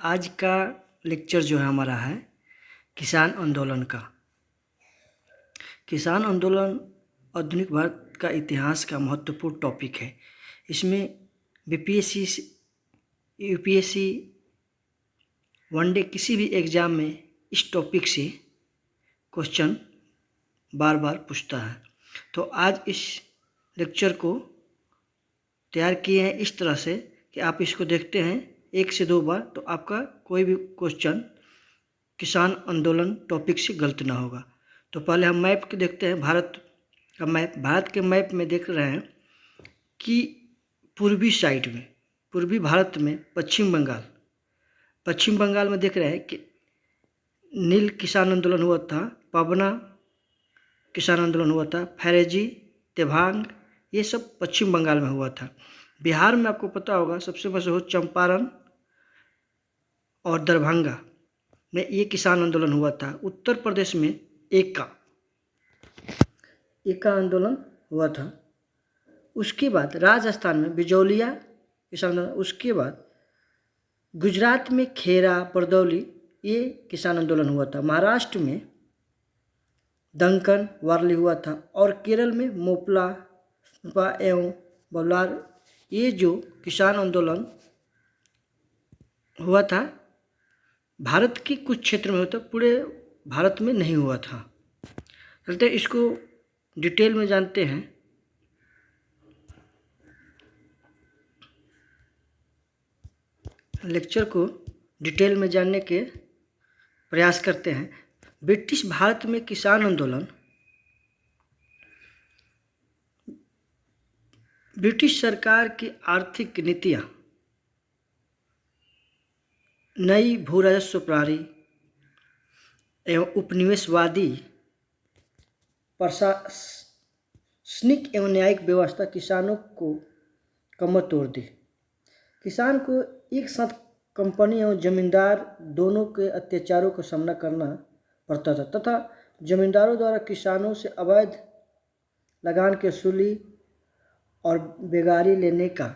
आज का लेक्चर जो है हमारा है किसान आंदोलन का। किसान आंदोलन आधुनिक भारत का इतिहास का महत्वपूर्ण टॉपिक है। इसमें बीपीएससी, यूपीएससी, वनडे किसी भी एग्ज़ाम में इस टॉपिक से क्वेश्चन बार बार पूछता है। तो आज इस लेक्चर को तैयार किए हैं इस तरह से कि आप इसको देखते हैं 1 से 2 बार, तो आपका कोई भी क्वेश्चन किसान आंदोलन टॉपिक से गलत ना होगा। तो पहले हम मैप के देखते हैं, भारत का मैप। भारत के मैप में देख रहे हैं कि पूर्वी साइड में, पूर्वी भारत में पश्चिम बंगाल में देख रहे हैं कि नील किसान आंदोलन हुआ था, पबना किसान आंदोलन हुआ था, फैरेजी, तेभांग, ये सब पश्चिम बंगाल में हुआ था। बिहार में आपको पता होगा सबसे मशहूर चंपारण और दरभंगा में ये किसान आंदोलन हुआ था। उत्तर प्रदेश में एका आंदोलन हुआ था। उसके बाद राजस्थान में बिजौलिया किसान आंदोलन, उसके बाद गुजरात में खेरा, परदौली, ये किसान आंदोलन हुआ था। महाराष्ट्र में दंकन, वारली हुआ था और केरल में मोपला एवं बल्लार, ये जो किसान आंदोलन हुआ था भारत के कुछ क्षेत्र में हुआ था, पूरे भारत में नहीं हुआ था। चलते इसको डिटेल में जानते हैं। लेक्चर को डिटेल में जानने के प्रयास करते हैं। ब्रिटिश भारत में किसान आंदोलन ब्रिटिश सरकार की आर्थिक नीतियाँ, नई भू राजस्व प्रणाली एवं उपनिवेशवादी प्रशासनिक एवं न्यायिक व्यवस्था किसानों को कमर तोड़ दी। किसान को एक साथ कंपनी एवं जमींदार दोनों के अत्याचारों का सामना करना पड़ता था तथा जमींदारों द्वारा किसानों से अवैध लगान की वसूली और बेगारी लेने का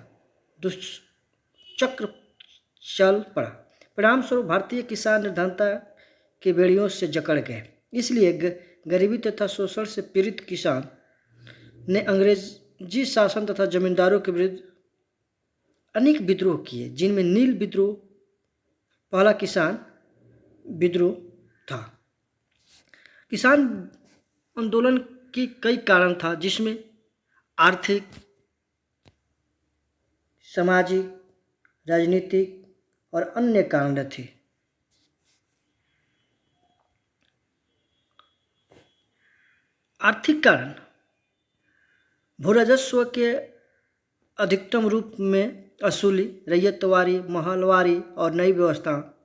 दुष्चक्र चल पड़ा। परिणामस्वरूप भारतीय किसान निर्धनता के बेड़ियों से जकड़ गए। इसलिए गरीबी तथा शोषण से पीड़ित किसान ने अंग्रेजी शासन तथा जमींदारों के विरुद्ध अनेक विद्रोह किए, जिनमें नील विद्रोह पहला किसान विद्रोह था। किसान आंदोलन के कई कारण था, जिसमें आर्थिक, सामाजिक, राजनीतिक और अन्य कारण थे। आर्थिक कारण, भू राजस्व के अधिकतम रूप में वसूली, रैयतवारी, महलवारी और नई व्यवस्था,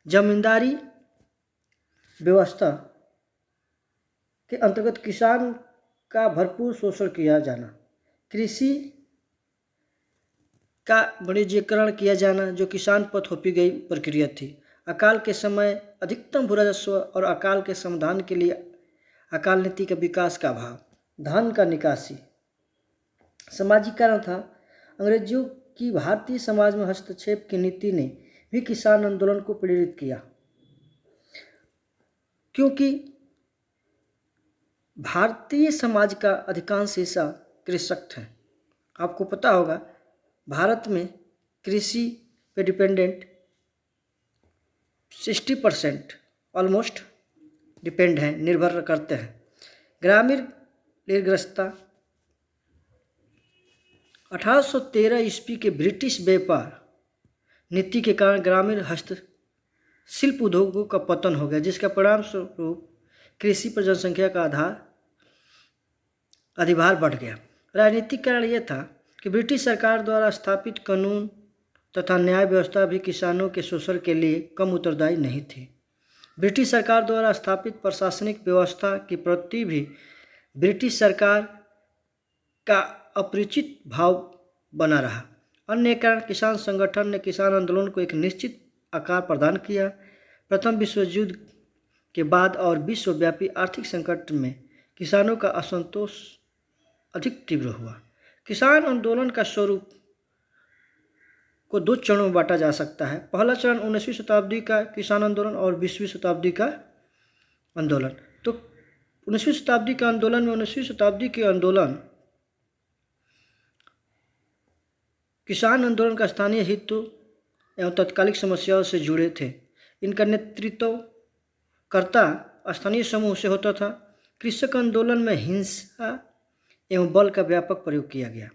जमींदारी व्यवस्था के अंतर्गत किसान का भरपूर शोषण किया जाना, कृषि का वाणिज्यीकरण किया जाना जो किसान पर थोपी गई प्रक्रिया थी, अकाल के समय अधिकतम भू राजस्व और अकाल के समाधान के लिए अकाल नीति का विकास का अभाव, धन का निकासी। सामाजिक कारण था, अंग्रेजों की भारतीय समाज में हस्तक्षेप की नीति ने भी किसान आंदोलन को प्रेरित किया, क्योंकि भारतीय समाज का अधिकांश हिस्सा कृषक थे। आपको पता होगा भारत में कृषि पे डिपेंडेंट 60% ऑलमोस्ट डिपेंड हैं, निर्भर करते हैं। ग्रामीण निर्ग्रस्तता, 1813 ईस्वी के ब्रिटिश व्यापार नीति के कारण ग्रामीण हस्तशिल्प उद्योगों का पतन हो गया, जिसका परिणाम स्वरूप कृषि पर जनसंख्या का अधिभार बढ़ गया। राजनीतिक कारण यह था कि ब्रिटिश सरकार द्वारा स्थापित कानून तथा न्याय व्यवस्था भी किसानों के शोषण के लिए कम उत्तरदायी नहीं थी। ब्रिटिश सरकार द्वारा स्थापित प्रशासनिक व्यवस्था के प्रति भी ब्रिटिश सरकार का अपरिचित भाव बना रहा। अन्य कारण, किसान संगठन ने किसान आंदोलन को एक निश्चित आकार प्रदान किया। प्रथम विश्व युद्ध के बाद और विश्वव्यापी आर्थिक संकट में किसानों का असंतोष अधिक तीव्र हुआ। किसान आंदोलन का स्वरूप को दो चरणों में बांटा जा सकता है। पहला चरण 19वीं शताब्दी का किसान आंदोलन और 20वीं शताब्दी का आंदोलन। तो 19वीं शताब्दी का आंदोलन में 19वीं शताब्दी के आंदोलन किसान आंदोलन का स्थानीय हितों एवं तत्कालिक समस्याओं से जुड़े थे। इनका नेतृत्वकर्ता स्थानीय समूह से होता था। कृषक आंदोलन में हिंसा एवं बल का व्यापक प्रयोग किया गया।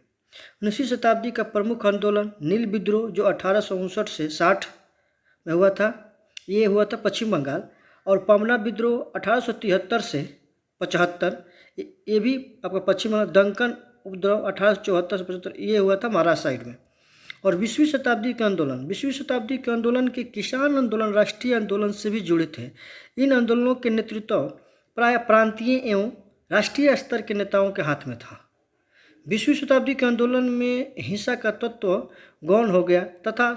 19वीं शताब्दी का प्रमुख आंदोलन नील विद्रोह जो 1859 से 60 में हुआ था, ये हुआ था पश्चिम बंगाल। और पमना विद्रोह 1873 से 75, ये भी आपका पश्चिम बंगाल। दंकन उपद्रव 1874 से 75, ये हुआ था महाराष्ट्र साइड में। और 20वीं शताब्दी के आंदोलन, 20वीं शताब्दी के आंदोलन के किसान आंदोलन राष्ट्रीय आंदोलन से भी जुड़े थे। इन आंदोलनों के नेतृत्व प्राय प्रांतीय एवं राष्ट्रीय स्तर के नेताओं के हाथ में था। 20वीं शताब्दी के आंदोलन में हिंसा का तत्व गौण हो गया तथा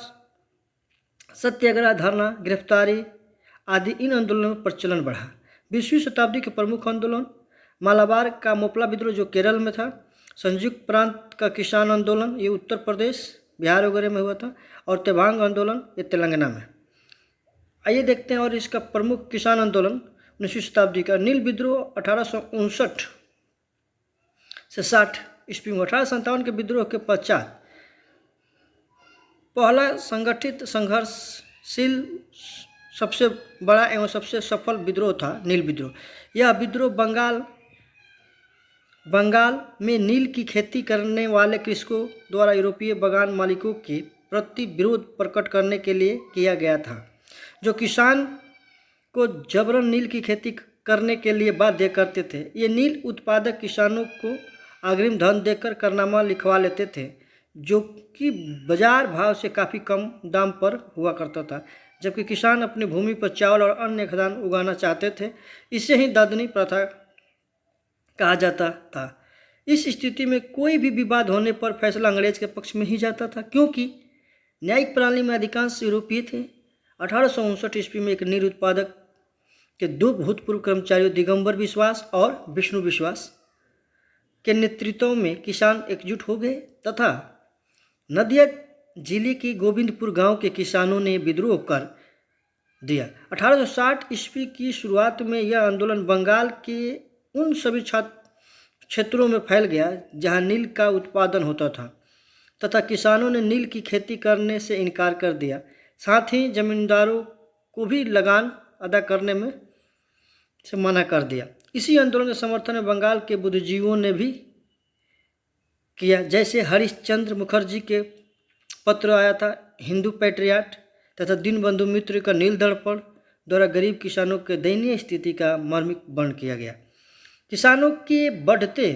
सत्याग्रह, धरना, गिरफ्तारी आदि इन आंदोलनों में प्रचलन बढ़ा। 20वीं शताब्दी के प्रमुख आंदोलन मालाबार का मोपला विद्रोह जो केरल में था, संयुक्त प्रांत का किसान आंदोलन ये उत्तर प्रदेश, बिहार वगैरह में हुआ था, और तेभांग आंदोलन ये तेलंगाना में। आइए देखते हैं और इसका प्रमुख किसान आंदोलन 19वीं शताब्दी का नील विद्रोह 1859 से 60 ईस्वी में। 1857 के विद्रोह के पश्चात पहला संगठित संघर्षशील सबसे बड़ा एवं सबसे सफल विद्रोह था नील विद्रोह। यह विद्रोह बंगाल में नील की खेती करने वाले कृषकों द्वारा यूरोपीय बागान मालिकों के प्रति विरोध प्रकट करने के लिए किया गया था, जो किसान को जबरन नील की खेती करने के लिए बाध्य करते थे। ये नील उत्पादक किसानों को अग्रिम धन देकर करनामा लिखवा लेते थे, जो कि बाजार भाव से काफ़ी कम दाम पर हुआ करता था, जबकि किसान अपनी भूमि पर चावल और अन्य खाद्यान्न उगाना चाहते थे। इसे ही ददनी प्रथा कहा जाता था। इस स्थिति में कोई भी विवाद होने पर फैसला अंग्रेज के पक्ष में ही जाता था, क्योंकि न्यायिक प्रणाली में अधिकांश यूरोपीय थे। 1859 ईस्वी में एक नील उत्पादक के दो भूतपूर्व कर्मचारियों दिगंबर विश्वास और विष्णु विश्वास के नेतृत्व में किसान एकजुट हो गए तथा नदिया जिले के गोविंदपुर गांव के किसानों ने विद्रोह कर दिया। 1860 ईस्वी की शुरुआत में यह आंदोलन बंगाल के उन सभी क्षेत्रों में फैल गया जहां नील का उत्पादन होता था तथा किसानों ने नील की खेती करने से इनकार कर दिया। साथ ही जमींदारों को भी लगान अदा करने में से मना कर दिया। इसी आंदोलन के समर्थन में बंगाल के बुद्धिजीवियों ने भी किया, जैसे हरिश्चंद्र मुखर्जी के पत्र आया था हिंदू पैट्रियाट तथा दीनबंधु मित्र का नील दर्पण द्वारा गरीब किसानों के दयनीय स्थिति का मार्मिक वर्णन किया गया। किसानों के बढ़ते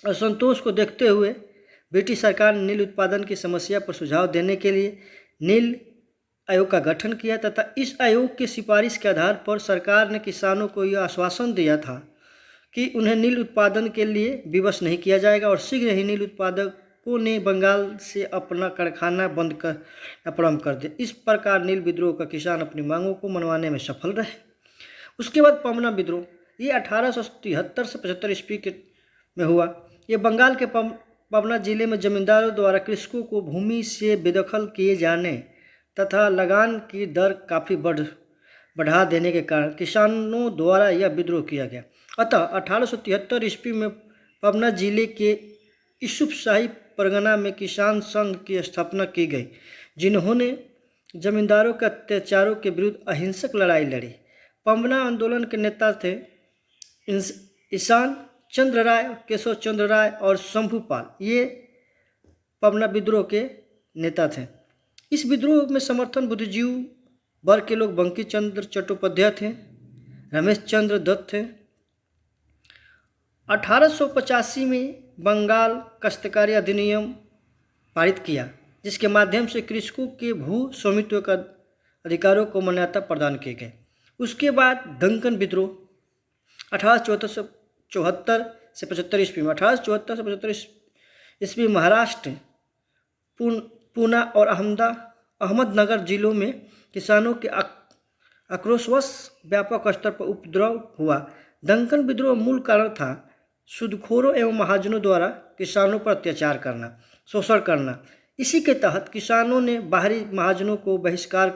असंतोष को देखते हुए ब्रिटिश सरकार ने नील उत्पादन की समस्या पर सुझाव देने के लिए नील आयोग का गठन किया तथा इस आयोग की सिफारिश के आधार पर सरकार ने किसानों को यह आश्वासन दिया था कि उन्हें नील उत्पादन के लिए विवश नहीं किया जाएगा और शीघ्र ही नील उत्पादकों ने बंगाल से अपना कारखाना बंद करना प्रारंभ कर दिया। इस प्रकार नील विद्रोह का किसान अपनी मांगों को मनवाने में सफल रहे। उसके बाद पमना विद्रोह, ये 1873 से 75 ईस्वी में हुआ। ये बंगाल के पमना जिले में जमींदारों द्वारा कृषकों को भूमि से बेदखल किए जाने तथा लगान की दर काफ़ी बढ़ा देने के कारण किसानों द्वारा यह विद्रोह किया गया। अतः 1873 ईस्वी में पमना जिले के यूसुफ शाही परगना में किसान संघ की स्थापना की गई, जिन्होंने जमींदारों के अत्याचारों के विरुद्ध अहिंसक लड़ाई लड़ी। पमना आंदोलन के नेता थे ईशान चंद्र राय, केशव चंद्र राय और शंभूपाल। ये पमना विद्रोह के नेता थे। इस विद्रोह में समर्थन बुद्धिजीवी वर्ग के लोग बंकिम चंद्र चट्टोपाध्याय थे, रमेश चंद्र दत्त थे। 1885 में बंगाल काश्तकारी अधिनियम पारित किया, जिसके माध्यम से कृषकों के भू स्वामित्व का अधिकारों को मान्यता प्रदान की गई। उसके बाद दंकन विद्रोह 1874 से 75 ईस्वी में। 1874 से 75 ईस्वी महाराष्ट्र पूना और अहमदनगर जिलों में किसानों के आक्रोशवश व्यापक स्तर पर उपद्रव हुआ। दंकन विद्रोह मूल कारण था सूदखोरों एवं महाजनों द्वारा किसानों पर अत्याचार करना, शोषण करना। इसी के तहत किसानों ने बाहरी महाजनों को बहिष्कार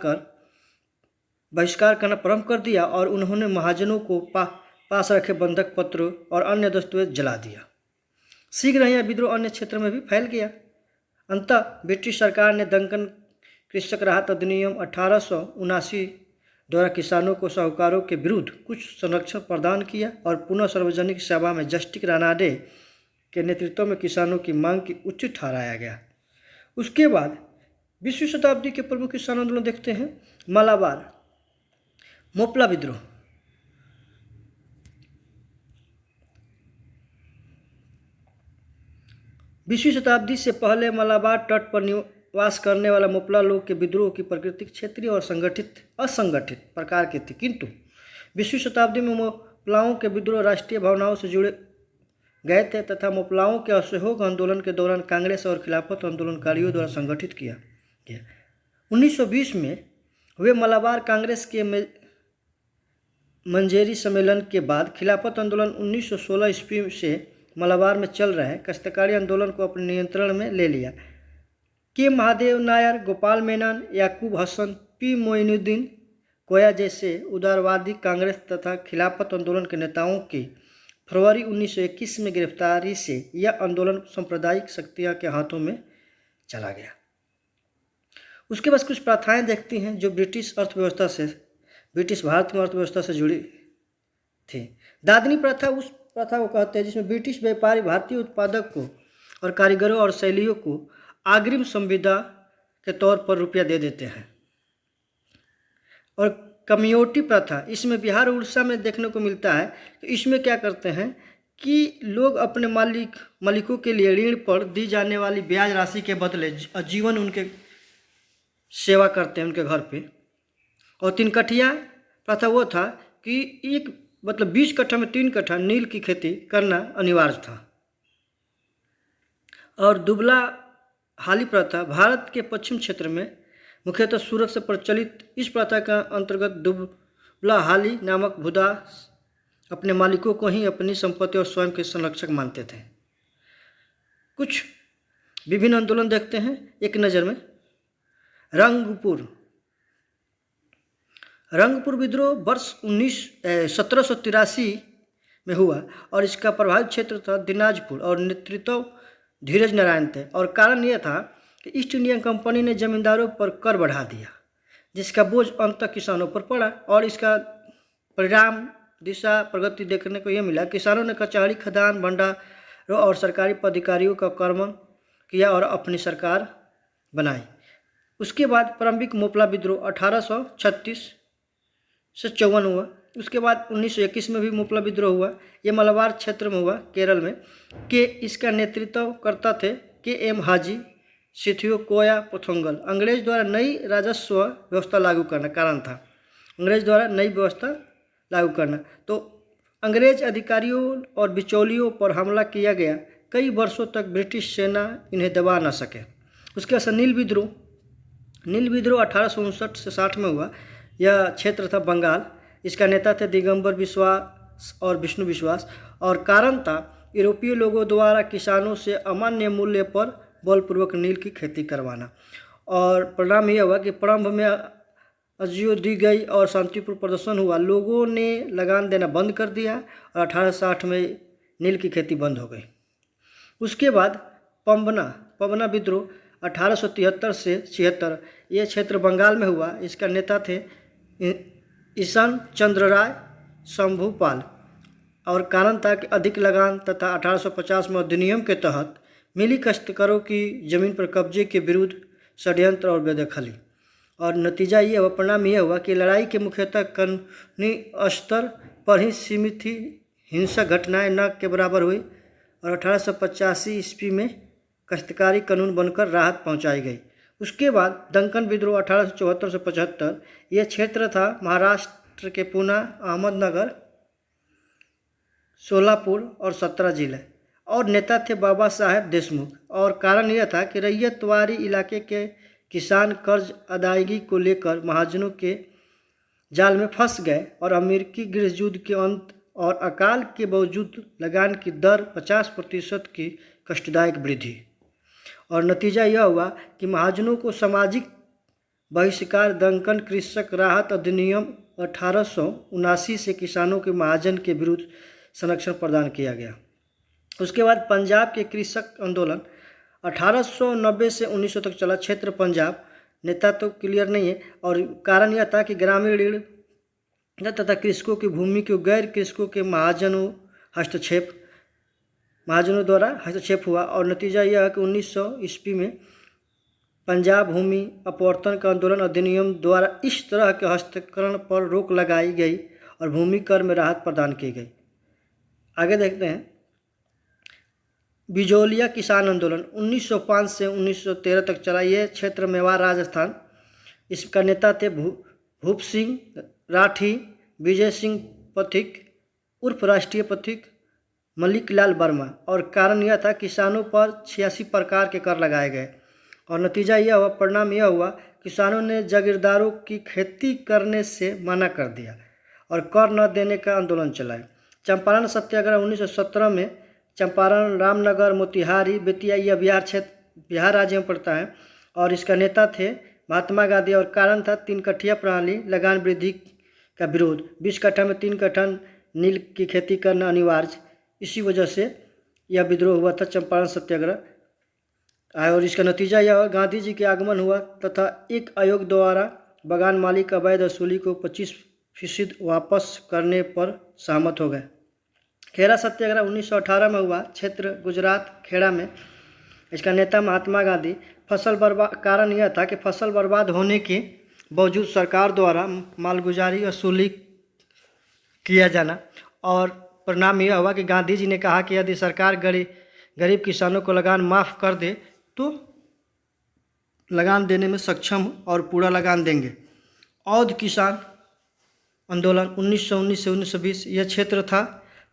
करना प्रारंभ कर दिया और उन्होंने महाजनों को पास रखे बंधक पत्र और अन्य दस्तावेज जला दिया। शीघ्र ही यह विद्रोह अन्य क्षेत्र में भी फैल गया। अंततः ब्रिटिश सरकार ने दंकन कृषक राहत अधिनियम 1879 द्वारा किसानों को साहूकारों के विरुद्ध कुछ संरक्षण प्रदान किया और पुनः सार्वजनिक सभा में जस्टिस रानाडे के नेतृत्व में किसानों की मांग की उचित ठहराया गया। उसके बाद 20वीं शताब्दी के प्रमुख किसान आंदोलन देखते हैं। मलाबार मोपला विद्रोह। बीसवीं शताब्दी से पहले मलाबार तट पर निवास करने वाला मोपला लोग के विद्रोह की प्रकृति क्षेत्रीय और असंगठित प्रकार की थी, किंतु 20वीं शताब्दी में मोपलाओं के विद्रोह राष्ट्रीय भावनाओं से जुड़े गए थे तथा मोपलाओं के असहयोग आंदोलन के दौरान कांग्रेस और खिलाफत आंदोलनकारियों द्वारा संगठित किया गया। 1920 में हुए मलाबार कांग्रेस के मंजेरी सम्मेलन के बाद खिलाफत आंदोलन 1916 ईस्वी से मलाबार में चल रहे काश्तकारी आंदोलन को अपने नियंत्रण में ले लिया। के महादेव नायर, गोपाल मेनन, याकूब हसन, पी मोइनुद्दीन कोया जैसे उदारवादी कांग्रेस तथा खिलाफत आंदोलन के नेताओं की फरवरी 1921 में गिरफ्तारी से यह आंदोलन सांप्रदायिक शक्तियों के हाथों में चला गया। उसके बाद कुछ प्रथाएं देखती हैं जो ब्रिटिश भारत की अर्थव्यवस्था से जुड़ी थी। दादनी प्रथा उस प्रथा को कहते हैं जिसमें ब्रिटिश व्यापारी भारतीय उत्पादक को और कारीगरों और शैलियों को अग्रिम संविदा के तौर पर रुपया दे देते हैं। और कम्योटी प्रथा, इसमें बिहार और उड़ीसा में देखने को मिलता है। तो इसमें क्या करते हैं कि लोग अपने मालिकों के लिए ऋण पर दी जाने वाली ब्याज राशि के बदले जीवन उनके सेवा करते हैं उनके घर पे। और 3 कठिया प्रथा वो था कि 20 कट्ठा में 3 कट्ठा नील की खेती करना अनिवार्य था। और दुबला हाली प्रथा भारत के पश्चिम क्षेत्र में मुख्यतः सूरत से प्रचलित इस प्रथा का अंतर्गत दुबला हाली नामक भूदा अपने मालिकों को ही अपनी संपत्ति और स्वयं के संरक्षक मानते थे। कुछ विभिन्न आंदोलन देखते हैं एक नज़र में। रंगपुर विद्रोह वर्ष 1783 में हुआ और इसका प्रभावित क्षेत्र था दिनाजपुर और नेतृत्व धीरज नारायण थे। और कारण यह था कि ईस्ट इंडिया कंपनी ने जमींदारों पर कर बढ़ा दिया जिसका बोझ अंततः किसानों पर पड़ा और इसका परिणाम दिशा प्रगति देखने को यह मिला। किसानों ने कचहरी, खदान, भंडारों और सरकारी पदाधिकारियों का कर्मन किया और अपनी सरकार बनाई। उसके बाद प्रारंभिक मोपला विद्रोह 1836 से 54 हुआ। उसके बाद 1921 में भी मोपला विद्रोह हुआ। ये मलाबार क्षेत्र में हुआ, केरल में। इसका नेतृत्व करता थे के.एम. हाजी, सिथियो कोया पोथोंगल। अंग्रेज द्वारा नई राजस्व व्यवस्था लागू करना कारण था। अंग्रेज द्वारा नई व्यवस्था लागू करना, तो अंग्रेज अधिकारियों और बिचौलियों पर हमला किया गया। कई वर्षों तक ब्रिटिश सेना इन्हें दबा न सके। उसके बाद नील विद्रोह 1859 से 60 में हुआ। यह क्षेत्र था बंगाल। इसका नेता थे दिगंबर विश्वास और विष्णु विश्वास और कारण था यूरोपीय लोगों द्वारा किसानों से अमान्य मूल्य पर बलपूर्वक नील की खेती करवाना। और परिणाम यह हुआ कि प्रारंभ में अर्जी दी गई और शांतिपूर्ण प्रदर्शन हुआ। लोगों ने लगान देना बंद कर दिया और 1860 में नील की खेती बंद हो गई। उसके बाद पबना विद्रोह 1873 से 76। यह क्षेत्र बंगाल में हुआ। इसका नेता थे ईशन चंद्र राय शंभुपाल और कारण था कि अधिक लगान तथा 1850 में अधिनियम के तहत मिली काश्तकारों की जमीन पर कब्जे के विरुद्ध षड्यंत्र और बेदखली। और नतीजा ये हुआ, परिणाम यह हुआ कि लड़ाई के मुख्यतः कानूनी स्तर पर ही सीमित थी। हिंसक घटनाएं न के बराबर हुई और 1885 ईस्वी में काश्तकारी कानून बनकर राहत पहुंचाई गई। उसके बाद दंकन विद्रोह 1874 से 75। यह क्षेत्र था महाराष्ट्र के पूना, अहमदनगर, सोलापुर और 17 जिले और नेता थे बाबा साहेब देशमुख। और कारण यह था कि रैयतवाड़ी इलाके के किसान कर्ज अदायगी को लेकर महाजनों के जाल में फंस गए और अमेरिकी गृह युद्ध के अंत और अकाल के बावजूद लगान की दर 50% की कष्टदायक वृद्धि। और नतीजा यह हुआ कि महाजनों को सामाजिक बहिष्कार, दंकन, कृषक राहत अधिनियम 1879 से किसानों के महाजन के विरुद्ध संरक्षण प्रदान किया गया। उसके बाद पंजाब के कृषक आंदोलन 1890 से 1900 तक चला। क्षेत्र पंजाब, नेता तो क्लियर नहीं है, और कारण यह था कि ग्रामीण ऋण तथा कृषकों की भूमि को गैर कृषकों के महाजनों द्वारा हस्तक्षेप हुआ। और नतीजा यह है कि 1900 ईस्वी में पंजाब भूमि अपवर्तन का आंदोलन अधिनियम द्वारा इस तरह के हस्तांतरण पर रोक लगाई गई और भूमि कर में राहत प्रदान की गई। आगे देखते हैं, बिजौलिया किसान आंदोलन 1905 से 1913 तक चला। यह क्षेत्र मेवाड़ राजस्थान। इसका नेता थे भूप सिंह राठी, विजय सिंह पथिक उर्फ राष्ट्रीय पथिक, मलिक लाल वर्मा। और कारण यह था किसानों पर 86 प्रकार के कर लगाए गए और नतीजा यह हुआ, परिणाम यह हुआ, किसानों ने जागीरदारों की खेती करने से मना कर दिया और कर न देने का आंदोलन चलाया। चंपारण सत्याग्रह 1917 में चंपारण, रामनगर, मोतिहारी, बेतिया, यह बिहार राज्य में पड़ता है और इसका नेता थे महात्मा गांधी। और कारण था 3 कट्ठिया प्रणाली, लगान वृद्धि का विरोध, 20 कट्ठा में 3 कट्ठा नील की खेती करना अनिवार्य। इसी वजह से यह विद्रोह हुआ था, चंपारण सत्याग्रह। और इसका नतीजा यह हुआ, गांधी जी के आगमन हुआ तथा एक आयोग द्वारा बगान मालिक अवैध वसूली को 25% वापस करने पर सहमत हो गए। खेड़ा सत्याग्रह 1918 में हुआ, क्षेत्र गुजरात, खेड़ा में। इसका नेता महात्मा गांधी। फसल बर्बाद, कारण यह था कि फसल बर्बाद होने के बावजूद सरकार द्वारा मालगुजारी वसूली किया जाना और परिणाम यह हुआ कि गांधी जी ने कहा कि यदि सरकार गरीब किसानों को लगान माफ़ कर दे तो लगान देने में सक्षम और पूरा लगान देंगे। औध किसान आंदोलन 1919 से 1920। यह क्षेत्र था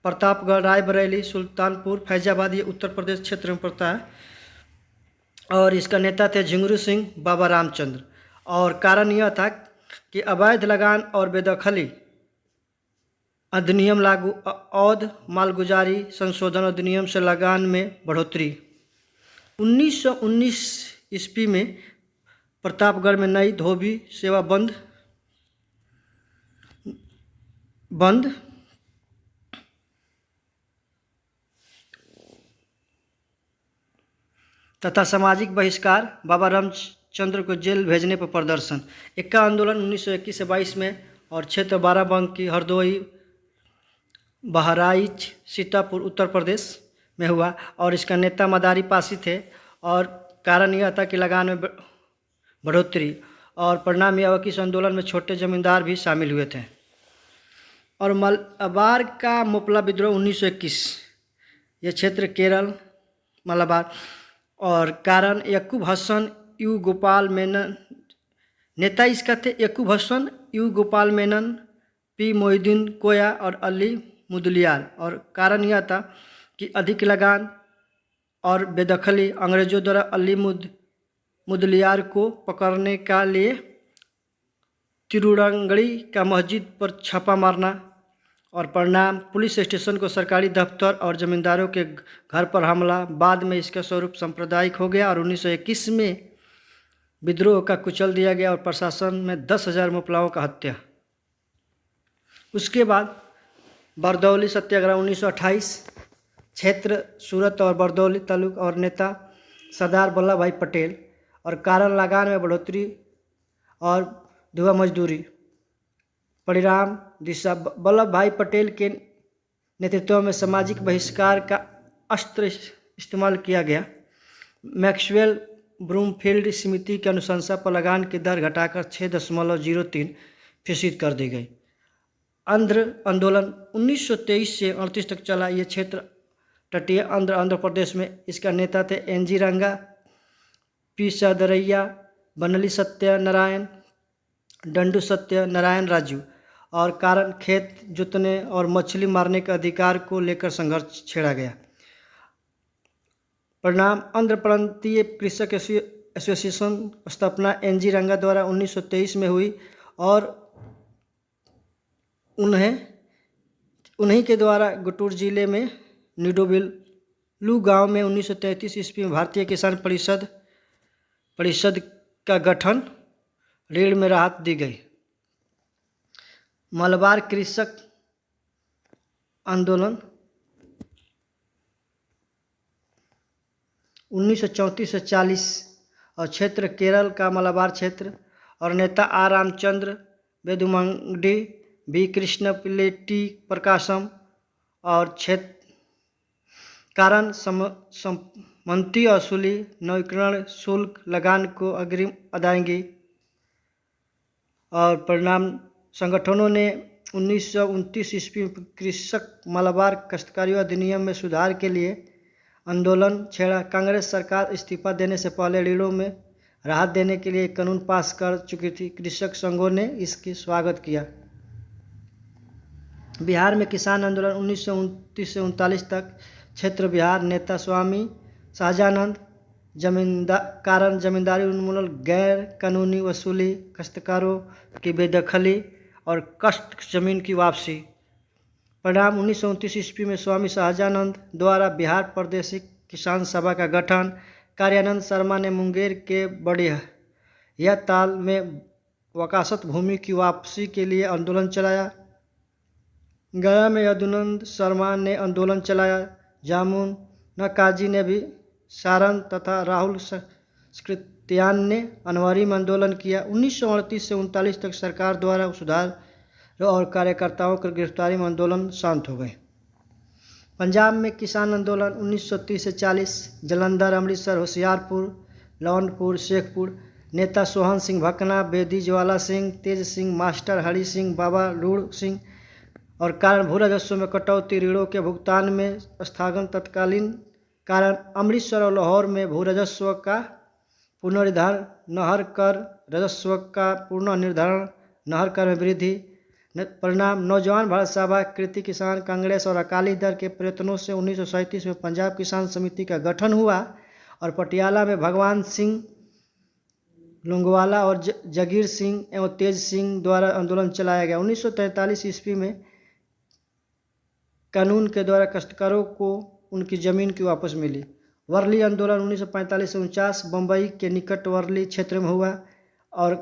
प्रतापगढ़, रायबरेली, सुल्तानपुर, फैजाबाद, ये उत्तर प्रदेश क्षेत्र में पड़ता है और इसका नेता थे झिंगुरू सिंह, बाबा रामचंद्र। और कारण यह था कि अवैध लगान और बेदखली अधिनियम लागू, औध मालगुजारी संशोधन अधिनियम से लगान में बढ़ोतरी। 1919 ईस्वी में प्रतापगढ़ में नई धोबी सेवा बंद तथा सामाजिक बहिष्कार, बाबा रामचंद्र को जेल भेजने पर प्रदर्शन। इक्का आंदोलन 1921 से 22 में और क्षेत्र बाराबंकी, हरदोई, बहराइच, सीतापुर, उत्तर प्रदेश में हुआ और इसका नेता मदारी पासी थे और कारण यह था कि लगान में बढ़ोतरी और परिणाम यह हुआ कि इस आंदोलन में छोटे जमींदार भी शामिल हुए थे। और मलबार का मोपला विद्रोह 1921। यह क्षेत्र केरल, मलबार। और कारण यकूब हसन, यू गोपाल मेनन, नेता इसका थे यकूब हसन, यू गोपाल मेनन, पी मोहिद्दीन कोया और अली मुदलियार। और कारण यह था कि अधिक लगान और बेदखली, अंग्रेजों द्वारा अली मुदलियार को पकड़ने का लिए तिरुरंगड़ी का मस्जिद पर छापा मारना और परिणाम पुलिस स्टेशन को सरकारी दफ्तर और जमींदारों के घर पर हमला। बाद में इसका स्वरूप सांप्रदायिक हो गया और 1921 में विद्रोह का कुचल दिया गया और प्रशासन में 10,000 मुपलाओं का हत्या। उसके बाद बरदौली सत्याग्रह 1928। क्षेत्र सूरत और बरदौली तालुका और नेता सरदार वल्लभ भाई पटेल। और कारण लगान में बढ़ोतरी और धुआं मजदूरी। परिणाम दिशा, वल्लभ भाई पटेल के नेतृत्व में सामाजिक बहिष्कार का अस्त्र इस्तेमाल किया गया। मैक्सवेल ब्रूमफील्ड समिति की अनुशंसा पर लगान की दर घटाकर 6.03% कर दी गई। आंध्र आंदोलन 1923 से 38 तक चला। ये क्षेत्र तटीय आंध्र प्रदेश में। इसका नेता थे एनजी रंगा, पी सदरैया, बनली सत्यनारायण, डंडू सत्यनारायण राजू। और कारण खेत जोतने और मछली मारने के अधिकार को लेकर संघर्ष छेड़ा गया। परिणाम आंध्र प्रांतीय कृषक एसोसिएशन स्थापना एनजी रंगा द्वारा 1923 में हुई और उन्हीं के द्वारा गुंटूर जिले में लू गांव में 1933 ईस्वी में भारतीय किसान परिषद का गठन, ऋण में राहत दी गई। मलबार कृषक आंदोलन 1934 से 40 और क्षेत्र केरल का मलबार क्षेत्र और नेता आर रामचंद्र वेदुमंगडी, बी कृष्ण पिल्लेटी प्रकाशम और क्षेत्र कारण सम्मति वसूली, नवीकरण शुल्क लगान को अग्रिम अदायगी और परिणाम संगठनों ने 1929 ईस्वी में कृषक मलबार काश्तकारी अधिनियम में सुधार के लिए आंदोलन छेड़ा। कांग्रेस सरकार इस्तीफा देने से पहले ऋणों में राहत देने के लिए कानून पास कर चुकी थी। कृषक संघों ने इसकी स्वागत किया। बिहार में किसान आंदोलन 1929 से 1939 तक, क्षेत्र बिहार, नेता स्वामी सहजानंद, कारण जमींदारी उन्मूलन, गैर कानूनी वसूली, काश्तकारों की बेदखली और कष्ट जमीन की वापसी। परिणाम 1929 ईस्वी में स्वामी सहजानंद द्वारा बिहार प्रादेशिक किसान सभा का गठन। कार्यानंद शर्मा ने मुंगेर के बढ़िया ताल में वकासत भूमि की वापसी के लिए आंदोलन चलाया। गया में यदुनंद शर्मा ने आंदोलन चलाया। जामुना काजी ने भी, सारन तथा राहुल स्कृत्यान ने अनवरी में आंदोलन किया। 1938 से 1939 तक सरकार द्वारा सुधार और कार्यकर्ताओं की गिरफ्तारी में आंदोलन शांत हो गए। पंजाब में किसान आंदोलन 1930 से 40, जलंधर, अमृतसर, होशियारपुर, लौनपुर, शेखपुर, नेता सोहन सिंह भकना, बेदी ज्वाला सिंह, तेज सिंह मास्टर, हरि सिंह, बाबा लूड़ सिंह और कारण भू राजस्व में कटौती, ऋणों के भुगतान में स्थगन, तत्कालीन कारण अमृतसर और लाहौर में भू राजस्व का पुनर्निर्धारण, नहर कर राजस्व का पुनर्निर्धारण, नहर कर में वृद्धि। परिणाम नौजवान भारत सभा, कृति किसान कांग्रेस और अकाली दल के प्रयत्नों से 1937 में पंजाब किसान समिति का गठन हुआ और पटियाला में भगवान सिंह लोंगोवाला और जगीर सिंह एवं तेज सिंह द्वारा आंदोलन चलाया गया। 1943 ईस्वी में कानून के द्वारा काश्तकारों को उनकी ज़मीन की वापस मिली। वर्ली आंदोलन 1945 से 49 बम्बई के निकट वर्ली क्षेत्र में हुआ और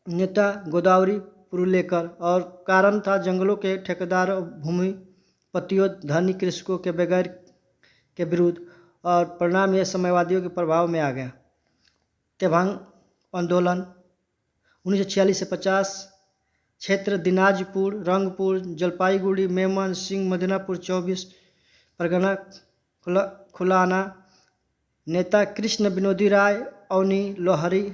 नेता गोदावरी पुरुलेकर और कारण था जंगलों के ठेकेदारों, भूमिपतियों, धनी कृषकों के बगैर के विरुद्ध और परिणाम यह समयवादियों के प्रभाव में आ गया। तेभांग आंदोलन 1946 से 50, क्षेत्र दिनाजपुर, रंगपुर, जलपाईगुड़ी, मेमन सिंह, मदनापुर 24 परगना, खुलाना, नेता कृष्ण विनोदी राय, अवनी लोहरी,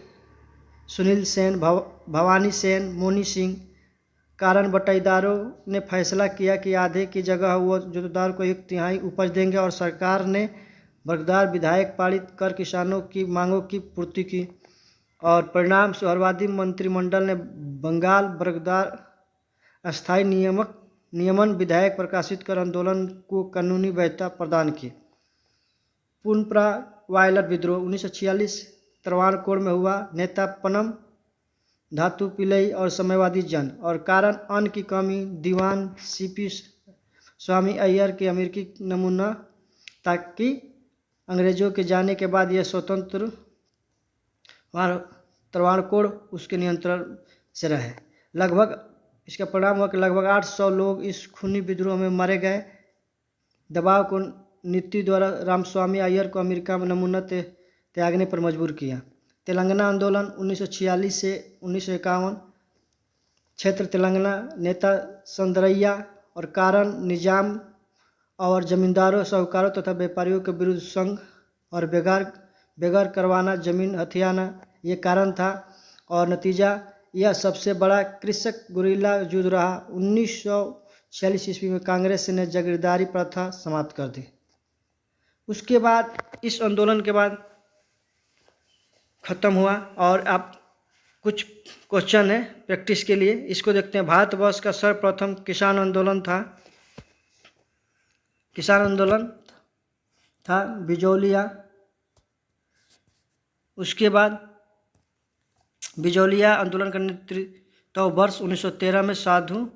सुनील सेन, भवानी सेन, मोनी सिंह। कारण बटाईदारों ने फैसला किया कि आधे की जगह वो जोतदार को 1/3 उपज देंगे और सरकार ने बरगदार विधायक पारित कर किसानों की मांगों की पूर्ति की और परिणाम सुहरवादी मंत्रिमंडल ने बंगाल बरगदार अस्थायी नियमन विधेयक प्रकाशित कर आंदोलन को कानूनी वैधता प्रदान की। पुनप्रा वायलर विद्रोह 1946 त्रावणकोर में हुआ। नेता पनम धातु पिलई और समयवादी जन और कारण अन्न की कमी, दीवान सीपी स्वामी अय्यर के अमेरिकी नमूना ताकि अंग्रेजों के जाने के बाद यह स्वतंत्र त्रावणकोर उसके नियंत्रण से रहे। लगभग इसका परिणाम हुआ कि लगभग 800 लोग इस खूनी विद्रोह में मारे गए। दबाव को नीति द्वारा रामस्वामी अय्यर को अमेरिका में नमूना त्यागने पर मजबूर किया। तेलंगाना आंदोलन 1946 से 1951, क्षेत्र तेलंगाना, नेता संदरैया और कारण निजाम और जमींदारों, साहूकारों तथा व्यापारियों के विरुद्ध संघ और बेघर करवाना, जमीन हथियाना ये कारण था और नतीजा यह सबसे बड़ा कृषक गुरिल्ला युद्ध रहा। 1946 ईस्वी में कांग्रेस ने जागीरदारी प्रथा समाप्त कर दी। उसके बाद इस आंदोलन के बाद ख़त्म हुआ और अब कुछ क्वेश्चन है प्रैक्टिस के लिए, इसको देखते हैं। भारतवर्ष का सर्वप्रथम किसान आंदोलन था बिजौलिया। उसके बाद बिजौलिया आंदोलन का नेतृत्व वर्ष 1913 में साधु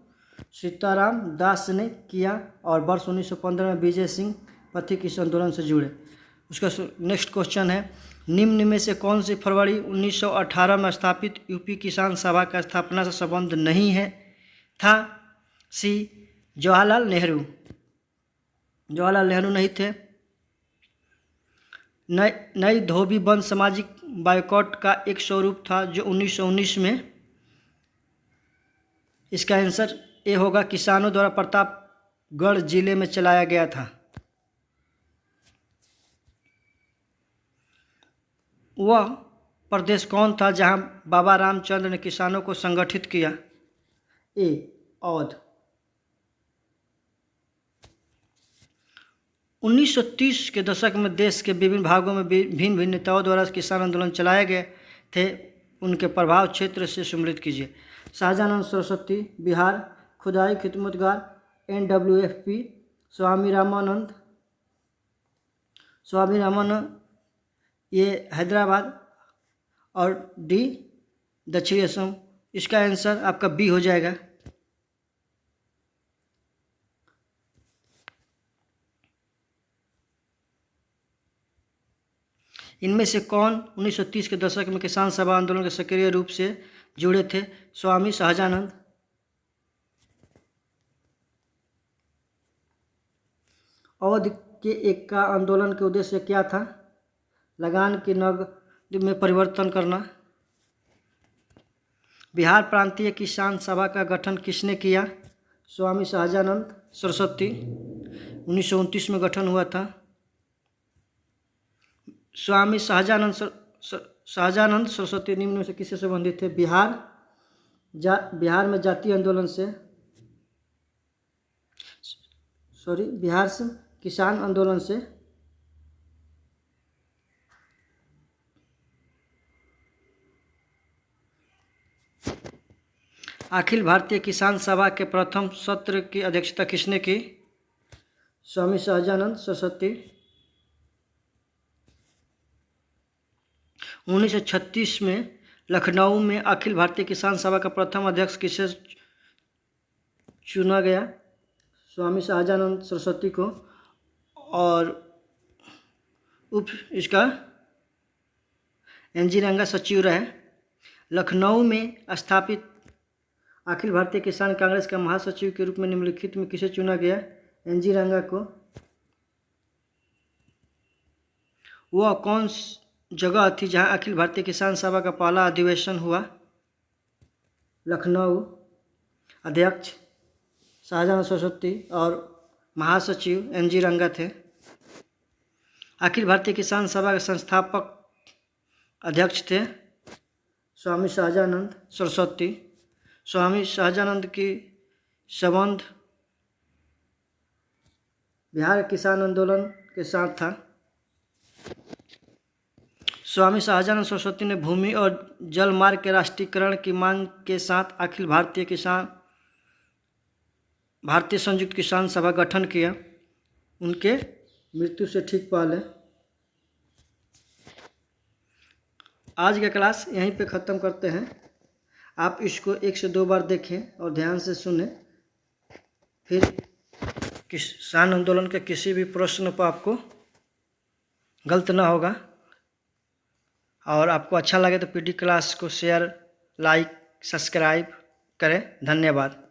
सीताराम दास ने किया और वर्ष 1915 में विजय सिंह पथिक इस आंदोलन से जुड़े। उसका नेक्स्ट क्वेश्चन है, निम्न में से कौन सी फरवरी 1918 में स्थापित यूपी किसान सभा का स्थापना से संबंध नहीं है? था सी जवाहरलाल नेहरू। जवाहरलाल नेहरू नहीं थे। नई धोबी बंद सामाजिक बायकॉट का एक स्वरूप था जो 1919 में। इसका आंसर ए होगा, किसानों द्वारा प्रतापगढ़ जिले में चलाया गया था। वह प्रदेश कौन था जहां बाबा रामचंद्र ने किसानों को संगठित किया? ए अवध। 1930 के दशक में देश के विभिन्न भागों में भिन्न भिन्न नेताओं द्वारा किसान आंदोलन चलाए गए थे। उनके प्रभाव क्षेत्र से सम्मिलित कीजिए। शाहजानंद सरस्वती बिहार, खुदाई खिदमतगार NWFP, स्वामी रामानंद ये हैदराबाद, और डी दक्षिणी असम। इसका आंसर आपका बी हो जाएगा। इनमें से कौन 1930 के दशक में किसान सभा आंदोलन के सक्रिय रूप से जुड़े थे? स्वामी सहजानंद। अवध के एक का आंदोलन के उद्देश्य क्या था? लगान की नकद में परिवर्तन करना। बिहार प्रांतीय किसान सभा का गठन किसने किया? स्वामी सहजानंद सरस्वती। 1929 में गठन हुआ था। स्वामी सहजानंद सरस्वती निम्न में से किससे संबंधित थे? बिहार में जातीय आंदोलन से, बिहार से किसान आंदोलन से। अखिल भारतीय किसान सभा के प्रथम सत्र की अध्यक्षता किसने की? स्वामी सहजानंद सरस्वती। 1936 में लखनऊ में अखिल भारतीय किसान सभा का प्रथम अध्यक्ष किसे चुना गया? स्वामी सहजानंद सरस्वती को। और इसका NG रंगा सचिव रहे। लखनऊ में स्थापित अखिल भारतीय किसान कांग्रेस का महासचिव के रूप में निम्नलिखित में किसे चुना गया? NG रंगा को। वह कौन जगह थी जहां अखिल भारतीय किसान सभा का पहला अधिवेशन हुआ? लखनऊ। अध्यक्ष शाहजानंद सरस्वती और महासचिव NG रंगा थे। अखिल भारतीय किसान सभा के संस्थापक अध्यक्ष थे स्वामी सहजानंद सरस्वती। स्वामी सहजानंद की संबंध बिहार किसान आंदोलन के साथ था। स्वामी सहजानंद सरस्वती ने भूमि और जल मार्ग के राष्ट्रीयकरण की मांग के साथ अखिल भारतीय संयुक्त किसान सभा गठन किया। उनके मृत्यु से ठीक पहले। आज का क्लास यहीं पे ख़त्म करते हैं। आप इसको 1 से 2 बार देखें और ध्यान से सुनें। फिर किसान आंदोलन के किसी भी प्रश्न पर आपको गलत ना होगा। और आपको अच्छा लगे तो PD क्लास को शेयर, लाइक, सब्सक्राइब करें। धन्यवाद।